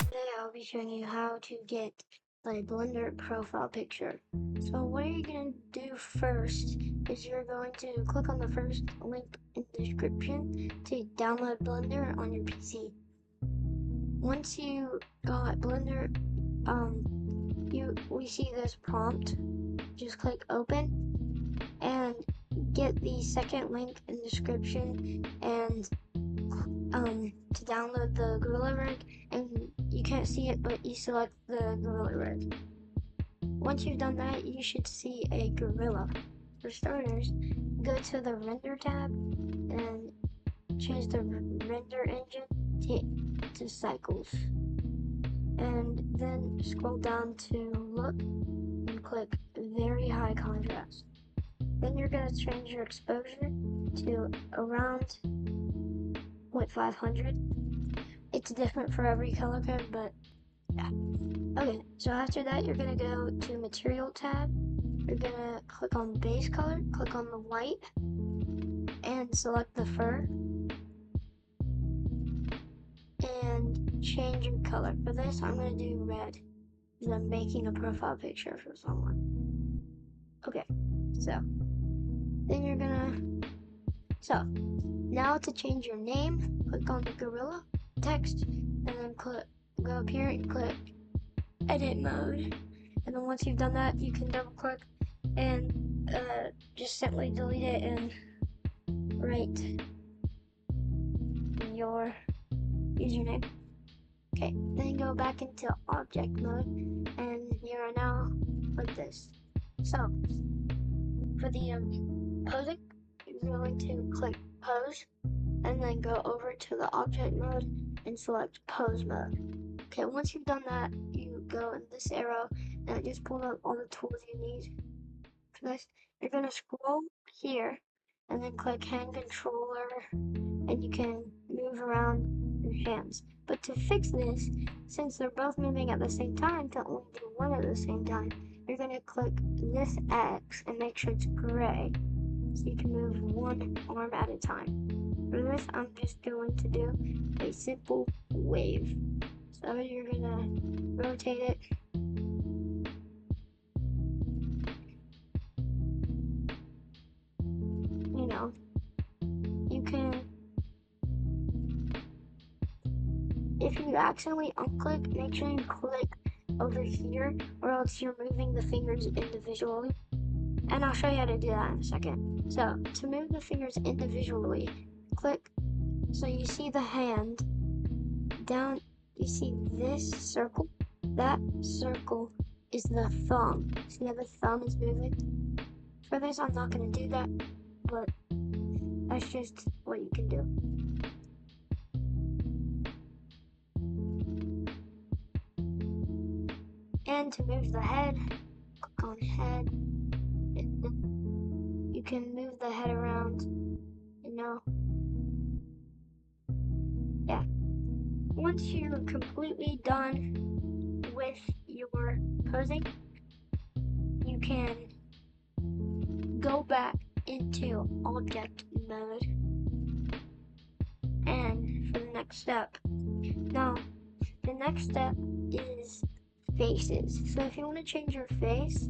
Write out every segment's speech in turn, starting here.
Today I'll be showing you how to get a Blender profile picture. So what you're going to do first is you're going to click on the first link in the description to download Blender on your PC. Once you got Blender, we see this prompt. Just click open and get the second link in the description and to download the Gorilla Rig, and you can't see it, but you select the Gorilla Rig. Once you've done that, you should see a gorilla. For starters, go to the Render tab and change the render engine to Cycles. And then scroll down to Look and click Very High Contrast. Then you're going to change your exposure to around 0.500. It's different for every color code, but yeah. Okay, so after that, you're gonna go to Material tab. You're gonna click on Base Color, click on the white, and select the fur. And change your color. For this, I'm gonna do red, because I'm making a profile picture for someone. Okay, so then you're gonna, now to change your name, click on the gorilla text, and then go up here and click edit mode. And then once you've done that, you can double click and just simply delete it and write your username. Okay, then go back into object mode, and you are now like this. So for the posing, you're going to click pose and then go over to the object mode and select pose mode. Okay, once you've done that, you go in this arrow and it just pulls up all the tools you need for this. You're going to scroll here and then click hand controller, and you can move around your hands. But to fix this, since they're both moving at the same time, to only do one at the same time, you're going to click this X and make sure it's gray, so you can move one arm at a time. For this, I'm just going to do a simple wave. So you're gonna rotate it. You know, you can, if you accidentally unclick, make sure you click over here, or else you're moving the fingers individually. And I'll show you how to do that in a second. So to move the fingers individually, click, so you see the hand down, you see this circle? That circle is the thumb. See how the thumb is moving? For this, I'm not going to do that, but that's just what you can do. And to move the head, click on head. You can move the head around, you know. Yeah. Once you're completely done with your posing, you can go back into object mode and for the next step. Now, the next step is faces. So if you want to change your face,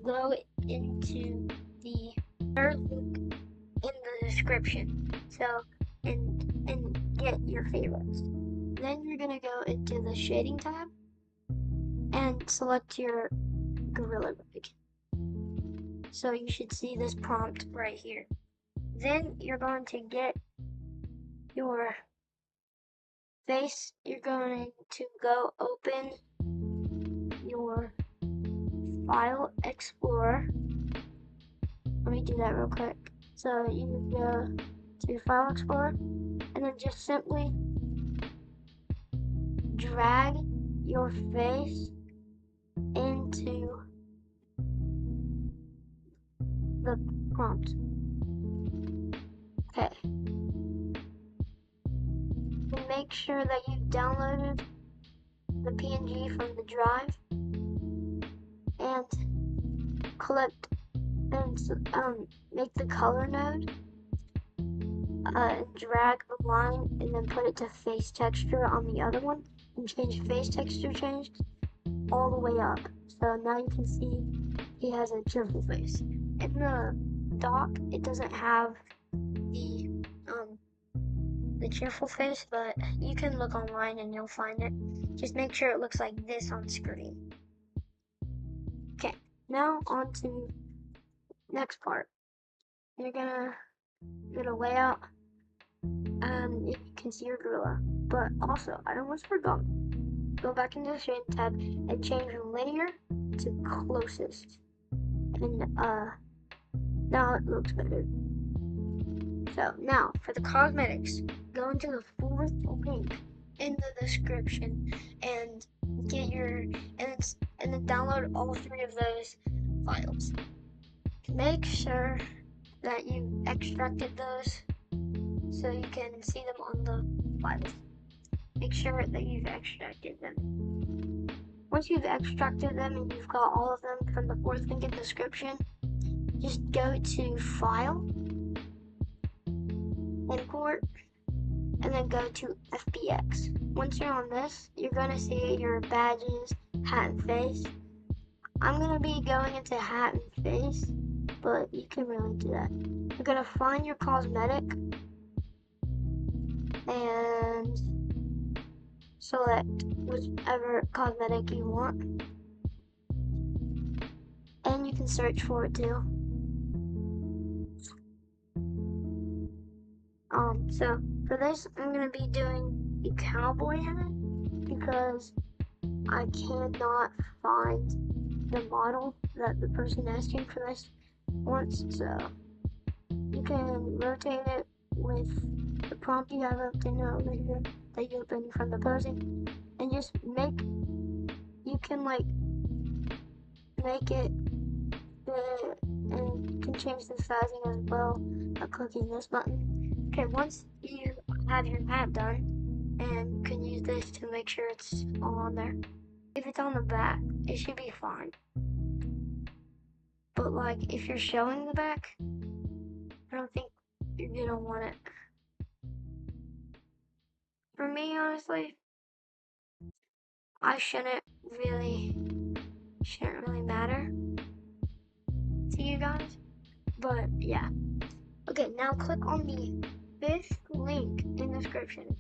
go into the third link in the description. So, and get your favorites. Then you're gonna go into the shading tab and select your Gorilla Rig. So you should see this prompt right here. Then you're going to get your face. You're going to go open your File Explorer. Let me do that real quick. So you go to File Explorer and then just simply drag your face into the prompt. Okay. Make sure that you've downloaded the PNG from the drive and click and make the color node, and drag the line, and then put it to face texture on the other one, and change face texture change all the way up. So now you can see he has a cheerful face. In the dock, it doesn't have the cheerful face, but you can look online and you'll find it. Just make sure it looks like this on screen. Okay, now on to next part. You're gonna go to layout, and you can see your gorilla. But also, I almost forgot. Go back into the shade tab and change linear to closest. And now it looks better. So now for the cosmetics, go into the fourth link in the description and get your and then download all 3 of those files. Make sure that you extracted those so you can see them on the files. Make sure that you've extracted them. Once you've extracted them and you've got all of them from the 4th link in the description, just go to File, Import, and then go to FBX. Once you're on this, you're going to see your badges, hat and face. I'm going to be going into hat and face, but you can really do that. You're going to find your cosmetic and select whichever cosmetic you want. And you can search for it too. So for this, I'm going to be doing a cowboy hat because I cannot find the model that the person asking for this wants. So you can rotate it with the prompt you have up in over here that you open from the posing, and just you can make it fit, and you can change the sizing as well by clicking this button. Okay, once you have your hat done, and you can use this to make sure it's all on there. If it's on the back, it should be fine. But like, if you're showing the back, I don't think you're gonna want it. For me, honestly, I shouldn't really matter to you guys. But yeah. Okay, now click on the 5th link in the description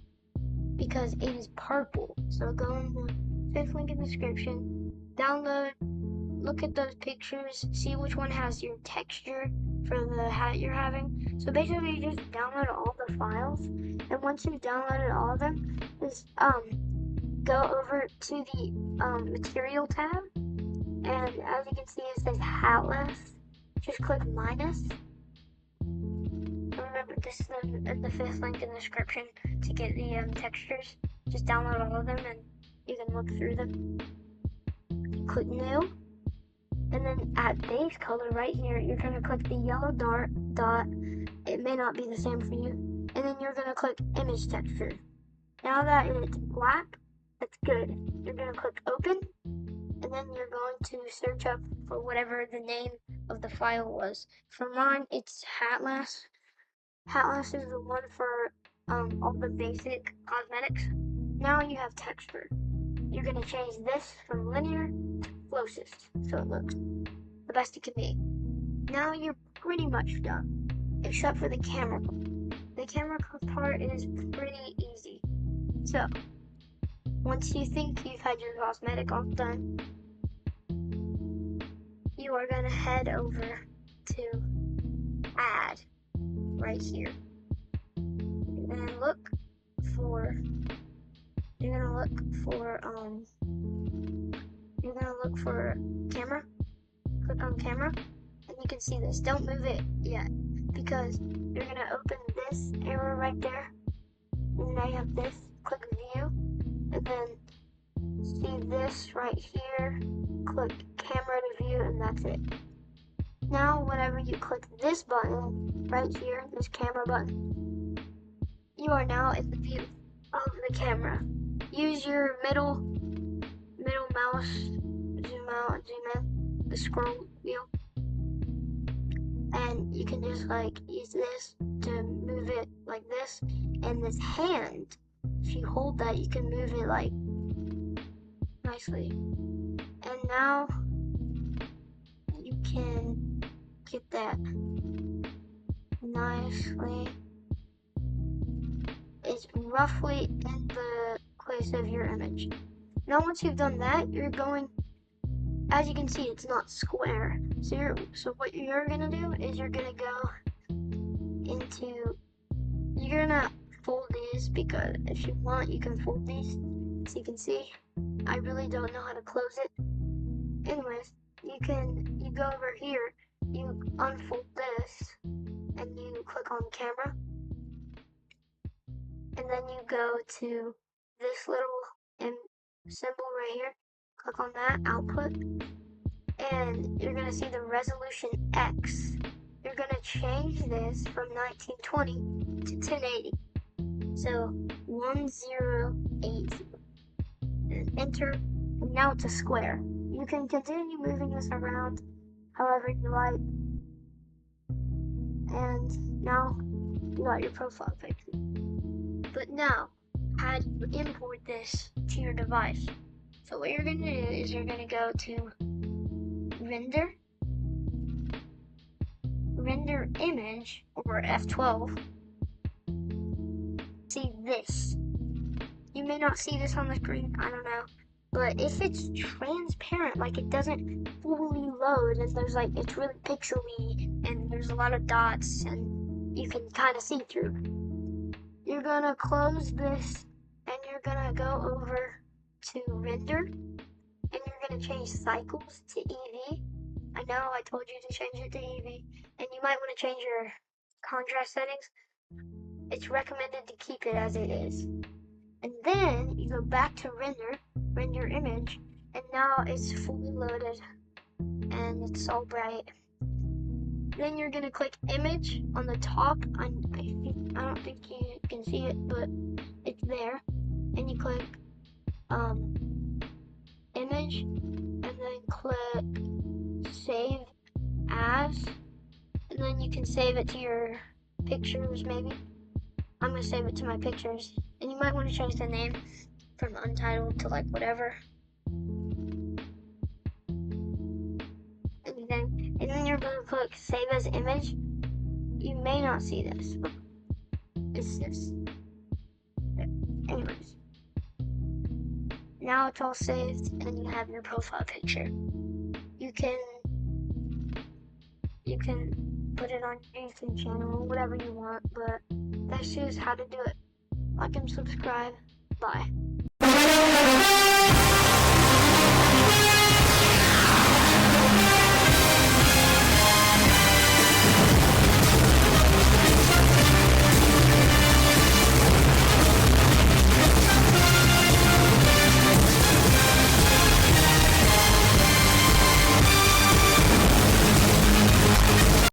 because it is purple. So go on the 5th link in the description, download, look at those pictures, see which one has your texture for the hat you're having. So basically you just download all the files, and once you've downloaded all of them, just go over to the material tab, and as you can see it says hatless. Just click minus. Remember, this is the 5th link in the description to get the textures. Just download all of them and you can look through them. Click new, and then at base color right here, you're going to click the yellow dot. It may not be the same for you. And then you're going to click image texture. Now that it's black, that's good. You're going to click open, and then you're going to search up for whatever the name of the file was. For mine, it's Hatless. Hatless is the one for all the basic cosmetics. Now you have texture. You're going to change this from linear to closest, so it looks the best it can be. Now you're pretty much done, except for the camera part. The camera part is pretty easy. So, once you think you've had your cosmetic all done, you are going to head over to add right here. You're going to look for camera. Click on camera, and you can see this. Don't move it yet because you're going to open this arrow right there, and now you have this. Click view, and then see this right here. Click camera to view, and that's it. Now whenever you click this button right here, this camera button, you are now in the view of the camera. Use your middle mouse, zoom out, zoom in, the scroll wheel, and you can just like use this to move it like this, and this hand, if you hold that, you can move it like nicely. And now you can get that nicely. It's roughly in the place of your image. Now once you've done that, you're going, as you can see, it's not square. So what you're gonna do is you're gonna go into, you're gonna fold these, because if you want you can fold these. So you can see, I really don't know how to close it. Anyways, you go over here, you unfold this, and you click on camera, and then you go to this little symbol right here, click on that, output, and you're gonna see the resolution X. You're gonna change this from 1920 to 1080. So 1080. And enter, and now it's a square. You can continue moving this around however you like. And now you got your profile picture. But now, how do you import this to your device? So what you're gonna do is you're gonna go to render image, or F12. See this. You may not see this on the screen, I don't know. But if it's transparent, like it doesn't fully load, and there's like, it's really pixely, and there's a lot of dots, and you can kind of see through. You're gonna close this, and you're gonna go over to render, and you're gonna change cycles to EV. I know I told you to change it to EV, and you might want to change your contrast settings. It's recommended to keep it as it is. And then you go back to render image, and now it's fully loaded and it's all bright. Then you're gonna click image on the top. I don't think you can see it, but it's there. And you click image, and then click save as, and then you can save it to your pictures maybe. I'm gonna save it to my pictures, and you might want to change the name from untitled to like whatever. And then you're gonna click save as image. You may not see this, but it's this. Anyways, now it's all saved, and you have your profile picture. You can put it on your YouTube channel, whatever you want, but that's just how to do it. Like and subscribe. Bye.